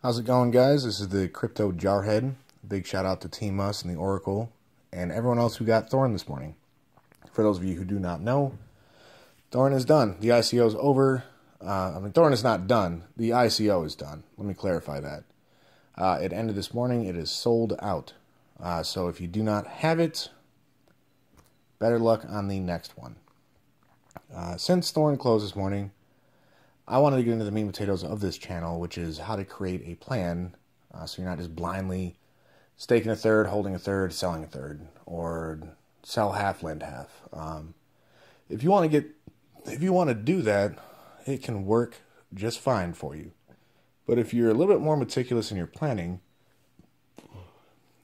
How's it going, guys? This is the Crypto Jarhead. Big shout out to Team Us and the Oracle and everyone else who got Thorn this morning. For those of you who do not know, Thorn is done. The ICO is over. Thorn is not done. The ICO is done. Let me clarify that. It ended this morning. It is sold out. So if you do not have it, better luck on the next one. Since Thorn closed this morning, I wanted to get into the meat and potatoes of this channel, which is how to create a plan so you're not just blindly staking a third, holding a third, selling a third, or sell half, lend half. If you want to do that, it can work just fine for you. But if you're a little bit more meticulous in your planning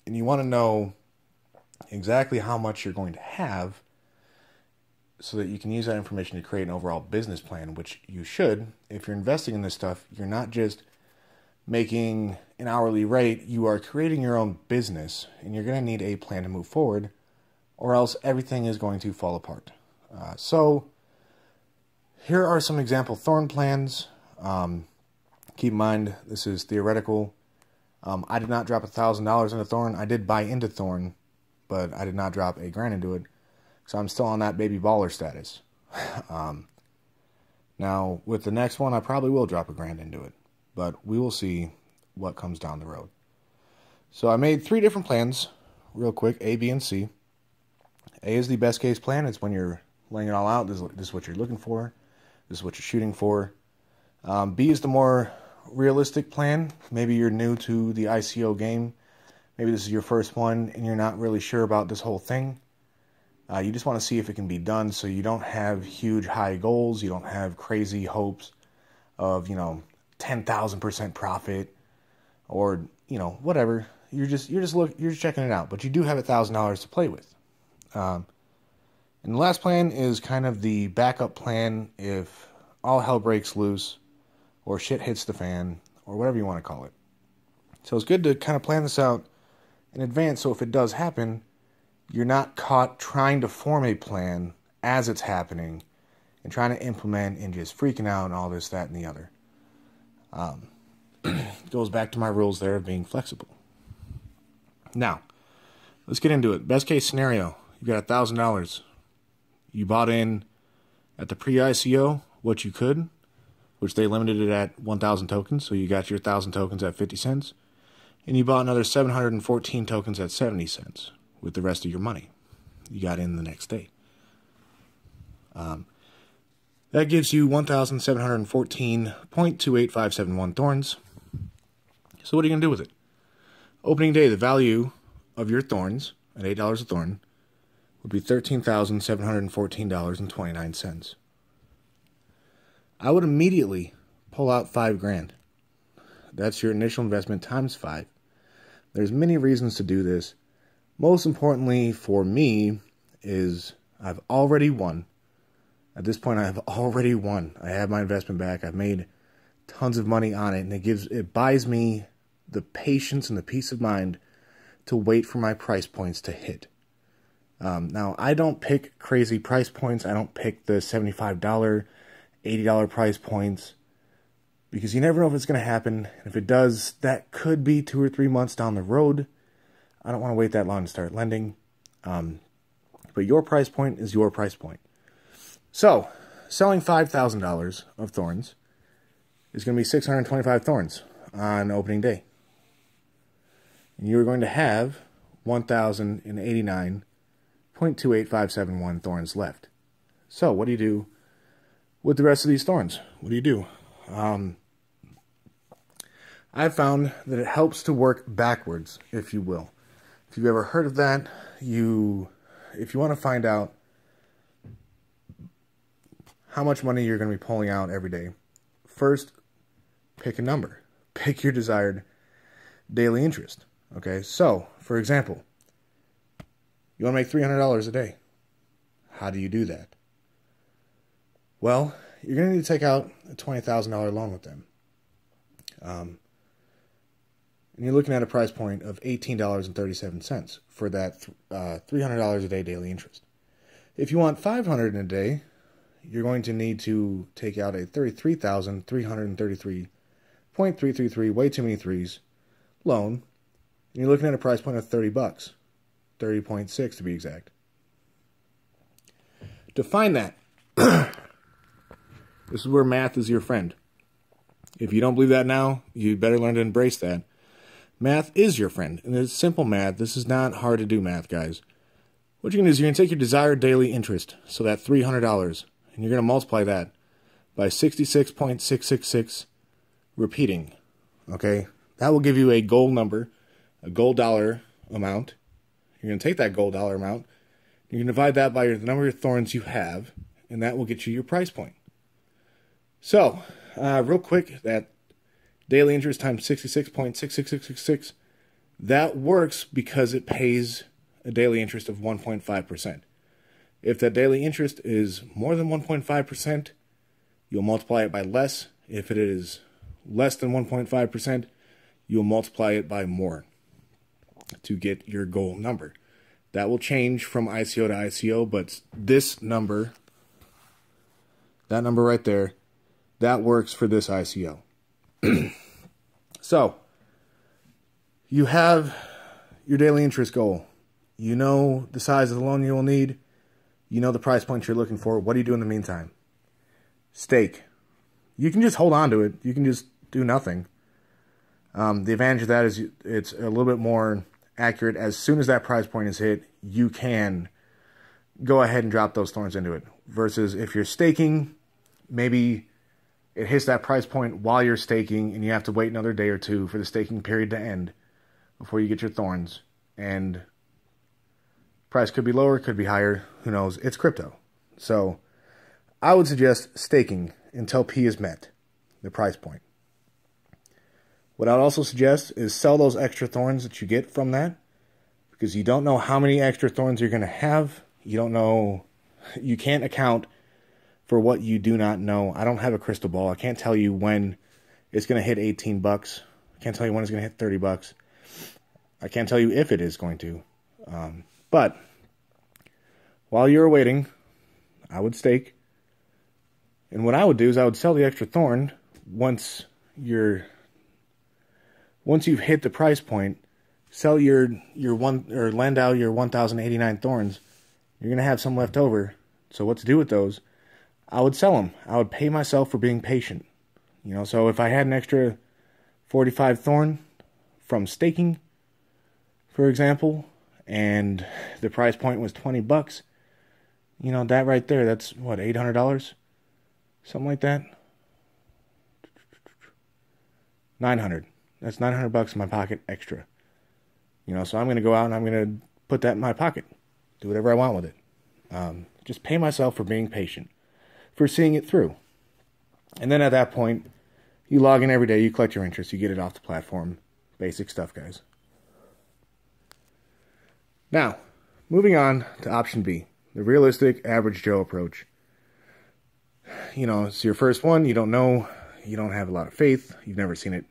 and you want to know exactly how much you're going to have, so that you can use that information to create an overall business plan, which you should. If you're investing in this stuff, you're not just making an hourly rate, you are creating your own business, and you're going to need a plan to move forward, or else everything is going to fall apart. So here are some example Thorn plans. Keep in mind, this is theoretical. I did not drop $1,000 into Thorn. I did buy into Thorn, but I did not drop $1,000 into it. So I'm still on that baby baller status. Now, with the next one, I probably will drop $1,000 into it. But we will see what comes down the road. So I made 3 different plans, real quick, A, B, and C. A is the best case plan. It's when you're laying it all out. This is what you're looking for. This is what you're shooting for. B is the more realistic plan. Maybe you're new to the ICO game. Maybe this is your first one and you're not really sure about this whole thing. You just want to see if it can be done, so you don't have huge high goals. You don't have crazy hopes of 10,000% profit or whatever. You're just checking it out, but you do have $1,000 to play with. And the last plan is kind of the backup plan if all hell breaks loose or shit hits the fan or whatever you want to call it. So it's good to kind of plan this out in advance, so if it does happen, you're not caught trying to form a plan as it's happening and trying to implement and just freaking out and all this, that, and the other. Goes back to my rules there of being flexible. Now, let's get into it. Best case scenario, you got $1,000. You bought in at the pre-ICO what you could, which they limited it at 1,000 tokens, so you got your 1,000 tokens at 50 cents. And you bought another 714 tokens at 70 cents. With the rest of your money you got in the next day. That gives you 1,714.28571 Thorns. So what are you going to do with it? Opening day, the value of your Thorns at $8 a Thorn would be $13,714.29. I would immediately pull out $5,000. That's your initial investment times 5. There's many reasons to do this. Most importantly for me is I've already won. At this point, I have already won. I have my investment back. I've made tons of money on it, and it buys me the patience and the peace of mind to wait for my price points to hit. Now, I don't pick crazy price points. I don't pick the $75, $80 price points because you never know if it's going to happen. And if it does, that could be 2 or 3 months down the road. I don't want to wait that long to start lending. But your price point is your price point. So, selling $5,000 of Thorns is going to be 625 Thorns on opening day. And you're going to have 1,089.28571 Thorns left. So, what do you do with the rest of these Thorns? What do you do? I've found that it helps to work backwards, if you will. If you've ever heard of that, if you want to find out how much money you're going to be pulling out every day, first pick a number. Pick your desired daily interest. Okay, so, for example, you want to make $300 a day. How do you do that? Well, you're going to need to take out a $20,000 loan with them. And you're looking at a price point of $18.37 for that $300 a day daily interest. If you want $500 in a day, you're going to need to take out a $33,333 0.333, way too many threes, loan, and you're looking at a price point of 30 bucks, 30.6 to be exact. To find that, this is where math is your friend. If you don't believe that now, you better learn to embrace that. Math is your friend, and it's simple math. This is not hard to do math, guys. What you're going to do is you're going to take your desired daily interest, so that $300, and you're going to multiply that by 66.666 repeating, okay? That will give you a goal number, a goal dollar amount. You're going to take that goal dollar amount, you're going to divide that by the number of thorns you have, and that will get you your price point. So, real quick, that daily interest times 66.66666, that works because it pays a daily interest of 1.5%. If that daily interest is more than 1.5%, you'll multiply it by less. If it is less than 1.5%, you'll multiply it by more to get your goal number. That will change from ICO to ICO, but this number, that number right there, that works for this ICO. So, you have your daily interest goal. You know the size of the loan you will need. You know the price point you're looking for. What do you do in the meantime? Stake. You can just hold on to it. You can just do nothing. The advantage of that is it's a little bit more accurate. As soon as that price point is hit, you can go ahead and drop those thorns into it. Versus if you're staking, maybe it hits that price point while you're staking, and you have to wait another day or two for the staking period to end before you get your thorns. And price could be lower, could be higher, who knows? It's crypto. So I would suggest staking until P is met, the price point. What I'd also suggest is sell those extra thorns that you get from that, because you don't know how many extra thorns you're going to have. You don't know, you can't account for what you do not know. I don't have a crystal ball. I can't tell you when it's going to hit 18 bucks. I can't tell you when it's going to hit 30 bucks. I can't tell you if it is going to. But while you're waiting, I would stake. And what I would do is I would sell the extra thorn once you've hit the price point. Sell your one, or lend out your 1,089 thorns. You're gonna have some left over. So what to do with those? I would sell them. I would pay myself for being patient. You know, so if I had an extra 45 thorn from staking, for example, and the price point was 20 bucks, you know, that right there, that's what, $800? Something like that. 900. That's 900 bucks in my pocket extra. You know, so I'm going to go out and I'm going to put that in my pocket. Do whatever I want with it. Just pay myself for being patient, for seeing it through. And then at that point, you log in every day, you collect your interest, you get it off the platform. Basic stuff, guys. Now, moving on to option B, the realistic average Joe approach. You know, it's your first one, you don't know, you don't have a lot of faith, you've never seen it.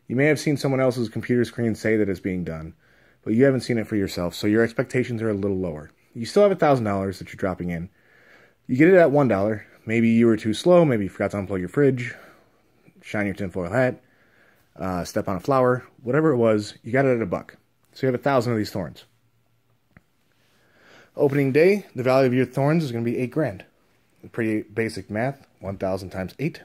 You may have seen someone else's computer screen say that it's being done, but you haven't seen it for yourself, so your expectations are a little lower. You still have $1,000 that you're dropping in. You get it at $1. Maybe you were too slow, maybe you forgot to unplug your fridge, shine your tinfoil hat, step on a flower, whatever it was, you got it at $1. So you have 1,000 of these thorns. Opening day, the value of your thorns is going to be $8 grand. Pretty basic math. 1,000 times 8.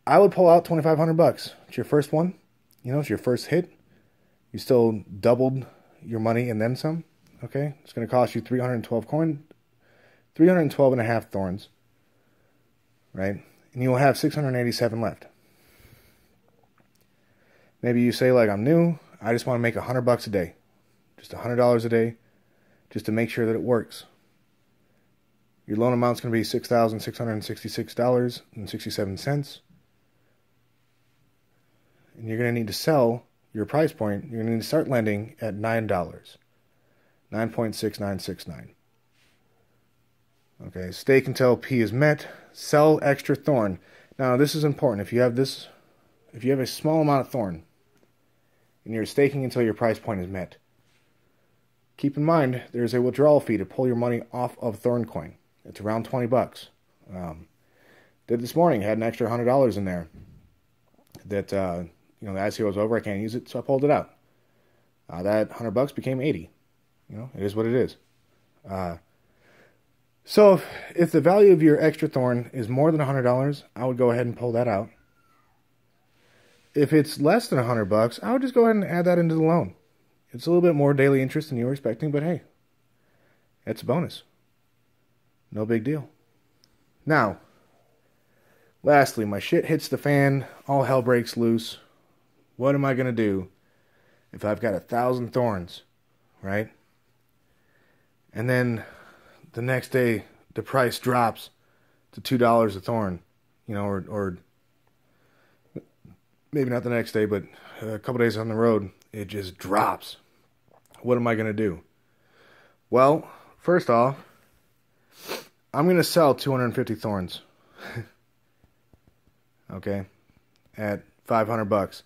I would pull out 2,500 bucks. It's your first one. You know, it's your first hit. You still doubled your money and then some. Okay, it's going to cost you 312 coin, 312 and a half thorns. Right, and you will have 687 left. Maybe you say, like, I'm new. I just want to make $100 a day, just $100 a day, just to make sure that it works. Your loan amount is going to be $6,666.67. And you're going to need to sell your price point. You're going to need to start lending at $9. 9.6969. Okay, stake until P is met. Sell extra thorn. Now, this is important. If you have a small amount of thorn, and you're staking until your price point is met, keep in mind there's a withdrawal fee to pull your money off of Thorn coin. It's around 20 bucks. Did this morning, had an extra $100 in there. that the ICO was over. I can't use it, so I pulled it out. That $100 became 80. It is what it is. So if the value of your extra Thorn is more than $100, I would go ahead and pull that out. If it's less than $100, I would just go ahead and add that into the loan. It's a little bit more daily interest than you were expecting, but hey, it's a bonus. No big deal. Now, lastly, my shit hits the fan, all hell breaks loose. What am I going to do if I've got 1,000 Thorns, right? And then the next day, the price drops to $2 a Thorn, or maybe not the next day, but a couple days on the road, it just drops. What am I going to do? Well, first off, I'm going to sell 250 Thorns. Okay? At $500.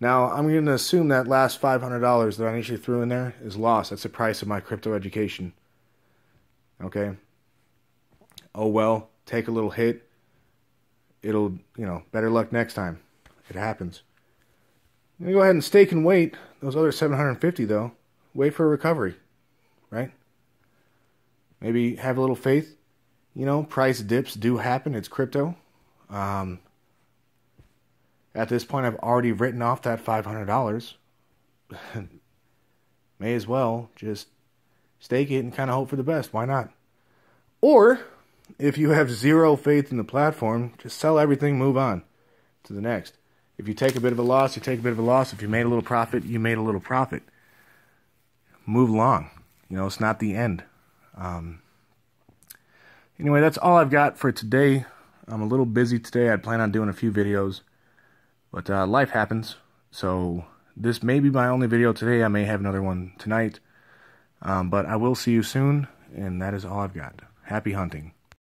Now, I'm going to assume that last $500 that I initially threw in there is lost. That's the price of my crypto education. Okay? Oh well, take a little hit. It'll, better luck next time. It happens. I'm going to go ahead and stake and wait. Those other 750 though. Wait for a recovery. Right? Maybe have a little faith. Price dips do happen. It's crypto. At this point, I've already written off that $500. May as well just stake it and kind of hope for the best. Why not? Or, if you have zero faith in the platform, just sell everything, move on to the next. If you take a bit of a loss, you take a bit of a loss. If you made a little profit, you made a little profit. Move along. It's not the end. Anyway, that's all I've got for today. I'm a little busy today. I plan on doing a few videos. But life happens. So this may be my only video today. I may have another one tonight. But I will see you soon. And that is all I've got. Happy hunting.